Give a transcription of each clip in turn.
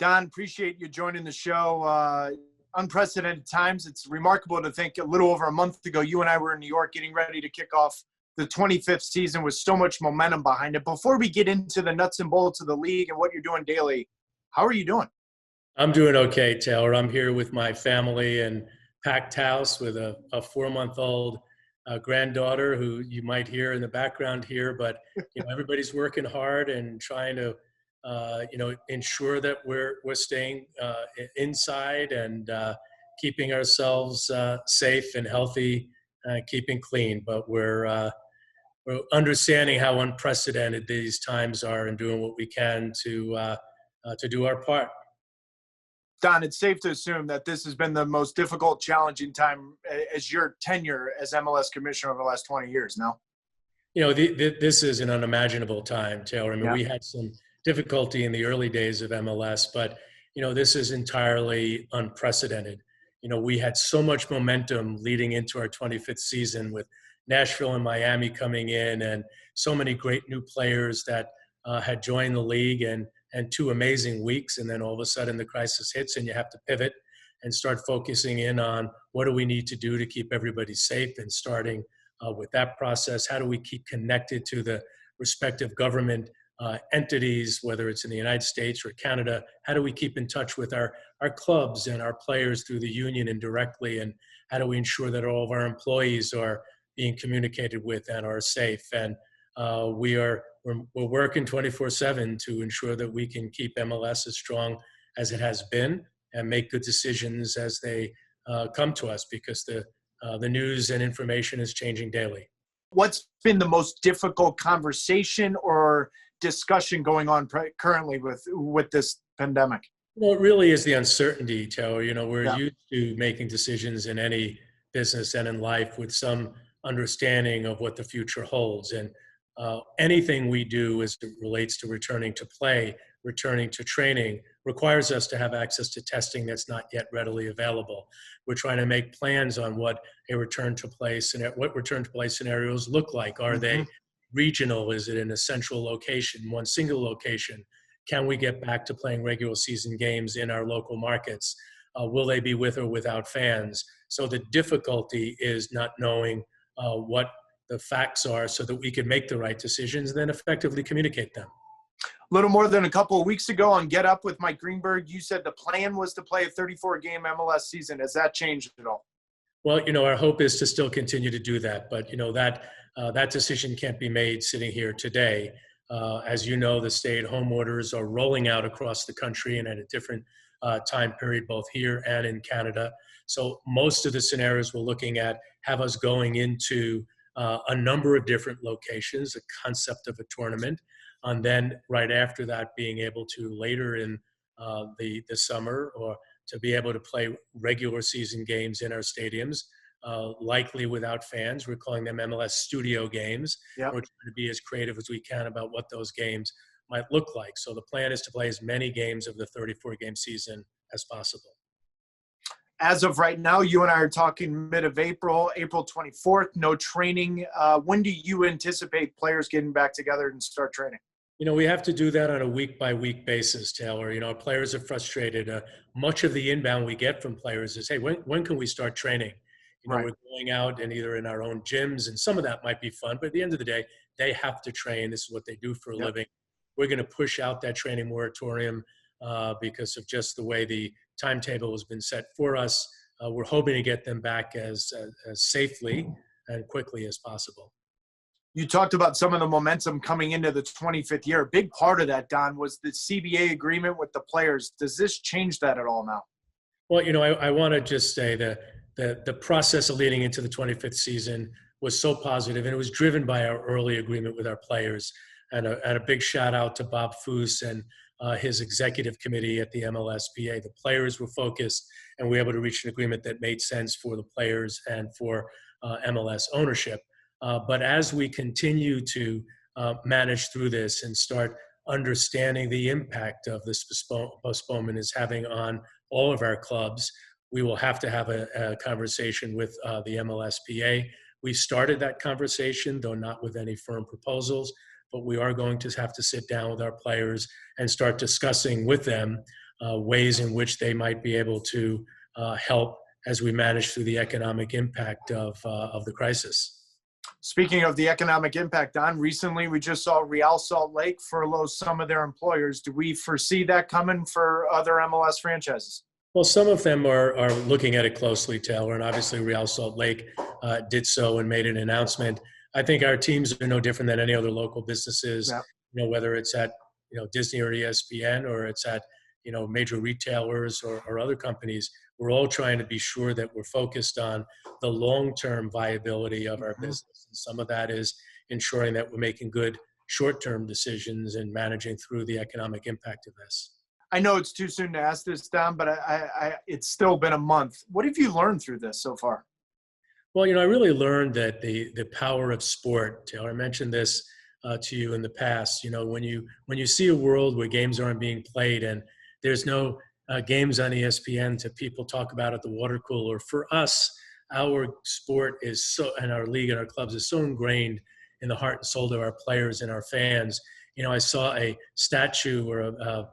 Don, appreciate you joining the show. Unprecedented times. It's remarkable to think a little over a month ago, you and I were in New York getting ready to kick off the 25th season with so much momentum behind it. Before we get into the nuts and bolts of the league and what you're doing daily, how are you doing? I'm doing okay, Taylor. I'm here with my family and packed house with a 4-month-old granddaughter who you might hear in the background here. But everybody's working hard and trying to ensure that we're staying inside and keeping ourselves safe and healthy, keeping clean. But we're understanding how unprecedented these times are and doing what we can to do our part. Don, it's safe to assume that this has been the most difficult, challenging time as your tenure as MLS commissioner over the last 20 years now. This is an unimaginable time, Taylor. I mean, Yeah. We had some difficulty in the early days of MLS, but, this is entirely unprecedented. We had so much momentum leading into our 25th season with Nashville and Miami coming in and so many great new players that had joined the league and 2 amazing weeks. And then all of a sudden the crisis hits and you have to pivot and start focusing in on what do we need to do to keep everybody safe, and starting with that process. How do we keep connected to the respective government entities, whether it's in the United States or Canada? How do we keep in touch with our clubs and our players through the union and directly? And how do we ensure that all of our employees are being communicated with and are safe? And we're working 24/7 to ensure that we can keep MLS as strong as it has been and make good decisions as they come to us, because the news and information is changing daily. What's been the most difficult conversation or discussion going on currently with this pandemic? Well, it really is the uncertainty, Taylor. We're Yeah. used to making decisions in any business and in life with some understanding of what the future holds. And anything we do as it relates to returning to play, returning to training, requires us to have access to testing that's not yet readily available. We're trying to make plans on what return to play scenarios look like. Are they regional? Is it in a central location, one single location? Can we get back to playing regular season games in our local markets? Will they be with or without fans? So the difficulty is not knowing what the facts are so that we can make the right decisions and then effectively communicate them. A little more than a couple of weeks ago on Get Up with Mike Greenberg, you said the plan was to play a 34-game MLS season. Has that changed at all? Well, our hope is to still continue to do that. But, that decision can't be made sitting here today. As you know, the stay-at-home orders are rolling out across the country and at a different time period, both here and in Canada. So most of the scenarios we're looking at have us going into a number of different locations, a concept of a tournament, and then right after that being able to later in the summer or to be able to play regular season games in our stadiums, likely without fans. We're calling them MLS studio games. Yep. We're trying to be as creative as we can about what those games might look like. So the plan is to play as many games of the 34-game season as possible. As of right now, you and I are talking mid of April 24th, no training. When do you anticipate players getting back together and start training? We have to do that on a week-by-week basis, Taylor. Players are frustrated. Much of the inbound we get from players is, hey, when can we start training? Right. We're going out and either in our own gyms, and some of that might be fun, but at the end of the day, they have to train. This is what they do for a living. We're going to push out that training moratorium because of just the way the timetable has been set for us. We're hoping to get them back as safely and quickly as possible. You talked about some of the momentum coming into the 25th year. A big part of that, Don, was the CBA agreement with the players. Does this change that at all now? Well, I want to just say that the process of leading into the 25th season was so positive, and it was driven by our early agreement with our players. And a big shout out to Bob Foose and his executive committee at the MLSPA. The players were focused, and we were able to reach an agreement that made sense for the players and for MLS ownership. But as we continue to manage through this and start understanding the impact of this postponement is having on all of our clubs, we will have to have a conversation with the MLSPA. We started that conversation, though not with any firm proposals, but we are going to have to sit down with our players and start discussing with them ways in which they might be able to help as we manage through the economic impact of the crisis. Speaking of the economic impact, Don, recently we just saw Real Salt Lake furlough some of their employers. Do we foresee that coming for other MLS franchises? Well, some of them are looking at it closely, Taylor, and obviously Real Salt Lake did so and made an announcement. I think our teams are no different than any other local businesses, Yeah. Whether it's at, Disney or ESPN, or it's at, major retailers or other companies. We're all trying to be sure that we're focused on the long-term viability of our business. And some of that is ensuring that we're making good short-term decisions and managing through the economic impact of this. I know it's too soon to ask this, Don, but it's still been a month. What have you learned through this so far? Well, I really learned that the power of sport, Taylor, I mentioned this to you in the past, when you see a world where games aren't being played and there's no games on ESPN to people talk about at the water cooler. For us, our sport is so, and our league and our clubs is so ingrained in the heart and soul of our players and our fans. I saw a statue or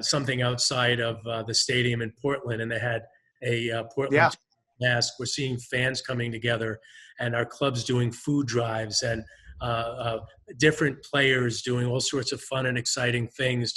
something outside of the stadium in Portland, and they had a Portland mask. We're seeing fans coming together, and our clubs doing food drives, and different players doing all sorts of fun and exciting things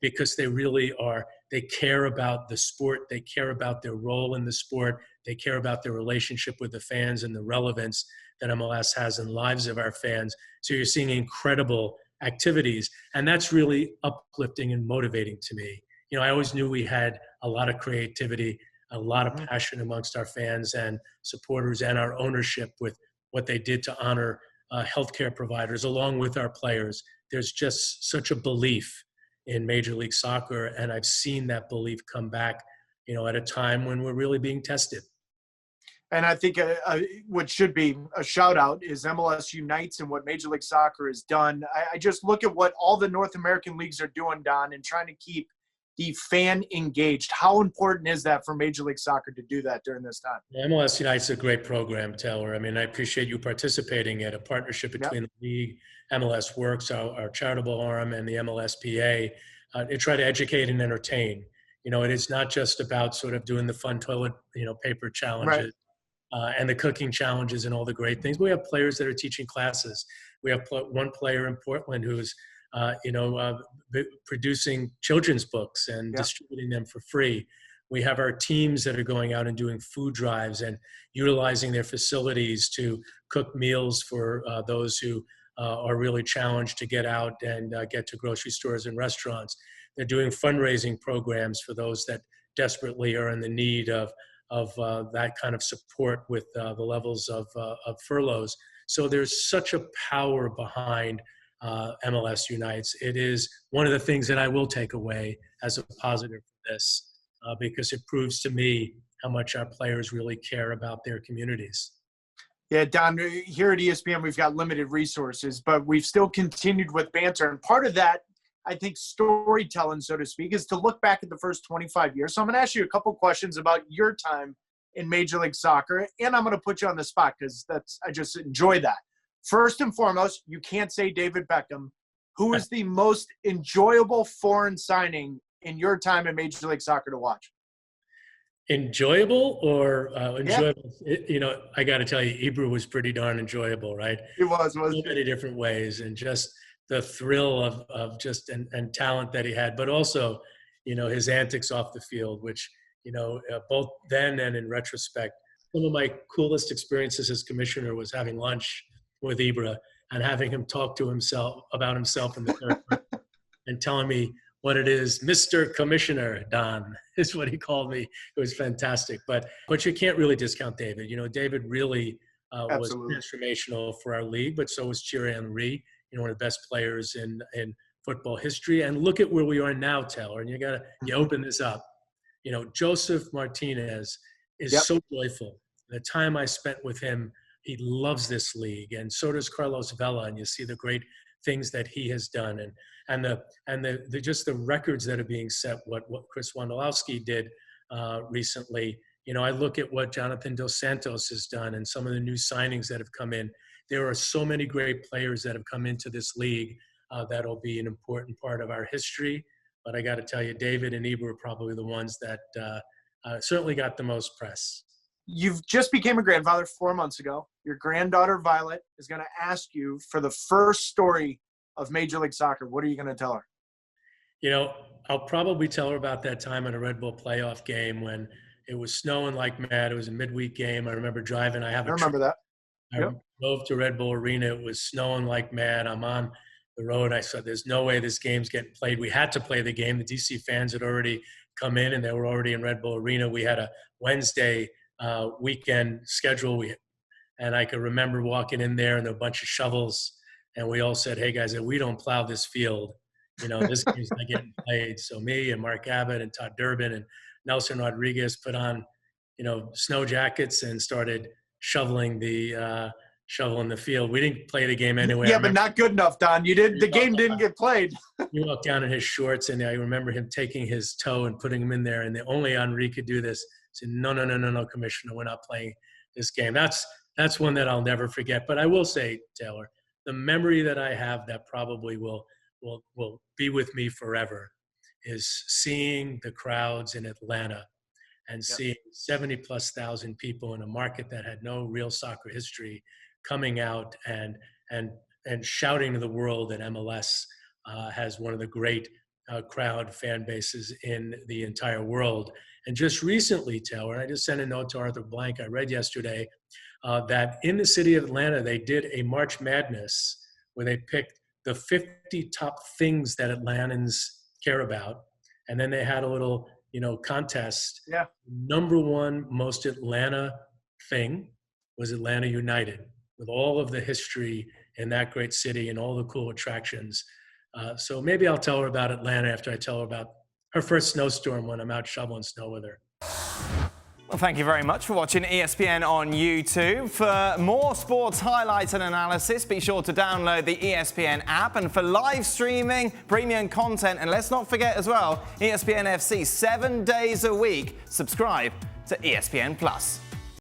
because they care about the sport, they care about their role in the sport, they care about their relationship with the fans and the relevance that MLS has in the lives of our fans. So you're seeing incredible activities, and that's really uplifting and motivating to me. I always knew we had a lot of creativity, a lot of passion amongst our fans and supporters and our ownership with what they did to honor healthcare providers along with our players. There's just such a belief in Major League Soccer, and I've seen that belief come back, at a time when we're really being tested. And I think what should be a shout out is MLS Unites and what Major League Soccer has done. I just look at what all the North American leagues are doing, Don, and trying to keep the fan engaged. How important is that for Major League Soccer to do that during this time? MLS Unite's a great program, Taylor. I mean, I appreciate you participating in a partnership between the league, MLS Works, our charitable arm, and the MLSPA to try to educate and entertain. It is not just about sort of doing the fun toilet, paper challenges and the cooking challenges and all the great things. We have players that are teaching classes. We have one player in Portland who's producing children's books and distributing them for free. We have our teams that are going out and doing food drives and utilizing their facilities to cook meals for those who are really challenged to get out and get to grocery stores and restaurants. They're doing fundraising programs for those that desperately are in the need of that kind of support with the levels of furloughs. So there's such a power behind MLS Unites. It is one of the things that I will take away as a positive for this because it proves to me how much our players really care about their communities. Yeah, Don, here at ESPN, we've got limited resources, but we've still continued with Banter. And part of that, I think, storytelling, so to speak, is to look back at the first 25 years. So I'm going to ask you a couple questions about your time in Major League Soccer, and I'm going to put you on the spot because I just enjoy that. First and foremost, you can't say David Beckham. Who is the most enjoyable foreign signing in your time in Major League Soccer to watch? Enjoyable or enjoyable? Yeah. I got to tell you, Ibra was pretty darn enjoyable, right? It was. So many different ways, and just the thrill of just and talent that he had, but also, his antics off the field, which, both then and in retrospect, some of my coolest experiences as commissioner was having lunch with Ibra and having him talk to himself about himself in the third person and telling me what it is. Mr. Commissioner Don is what he called me. It was fantastic. But you can't really discount David. David really was transformational for our league, but so was Thierry Henry, one of the best players in football history. And look at where we are now, Taylor. And you open this up. Joseph Martinez is so joyful. The time I spent with him, he loves this league, and so does Carlos Vela. And you see the great things that he has done, and the just the records that are being set. What Chris Wondolowski did recently. I look at what Jonathan Dos Santos has done, and some of the new signings that have come in. There are so many great players that have come into this league that'll be an important part of our history, But I got to tell you, David and Ibra were probably the ones that certainly got the most press. You've just became a grandfather 4 months ago. Your granddaughter, Violet, is going to ask you for the first story of Major League Soccer. What are you going to tell her? You know, I'll probably tell her about that time at a Red Bull playoff game when it was snowing like mad. It was a midweek game. I remember driving. I remember that. I drove to Red Bull Arena. It was snowing like mad. I'm on the road. I said, there's no way this game's getting played. We had to play the game. The DC fans had already come in, and they were already in Red Bull Arena. We had a Wednesday weekend schedule. And I could remember walking in there, and there were a bunch of shovels. And we all said, hey, guys, if we don't plow this field, you know, this game's not getting played. So me and Mark Abbott and Todd Durbin and Nelson Rodriguez put on, you know, snow jackets and started shoveling the field. We didn't play the game anyway. Yeah, but not good enough, Don. You did. The game didn't get played. He walked down in his shorts, and I remember him taking his toe and putting him in there. And only Henri could do this. He said, no, Commissioner, we're not playing this game. That's one that I'll never forget. But I will say, Taylor, the memory that I have that probably will be with me forever is seeing the crowds in Atlanta and seeing 70+ thousand people in a market that had no real soccer history coming out and shouting to the world that MLS has one of the great crowd fan bases in the entire world. And just recently, Taylor, I just sent a note to Arthur Blank. I read yesterday that in the city of Atlanta, they did a March Madness where they picked the 50 top things that Atlantans care about. And then they had a little, you know, contest. Yeah. Number one most Atlanta thing was Atlanta United, with all of the history in that great city and all the cool attractions. So maybe I'll tell her about Atlanta after I tell her about her first snowstorm when I'm out shoveling snow with her. Well, thank you very much for watching ESPN on YouTube. For more sports highlights and analysis, be sure to download the ESPN app. And for live streaming, premium content, and let's not forget as well, ESPN FC 7 days a week. Subscribe to ESPN+.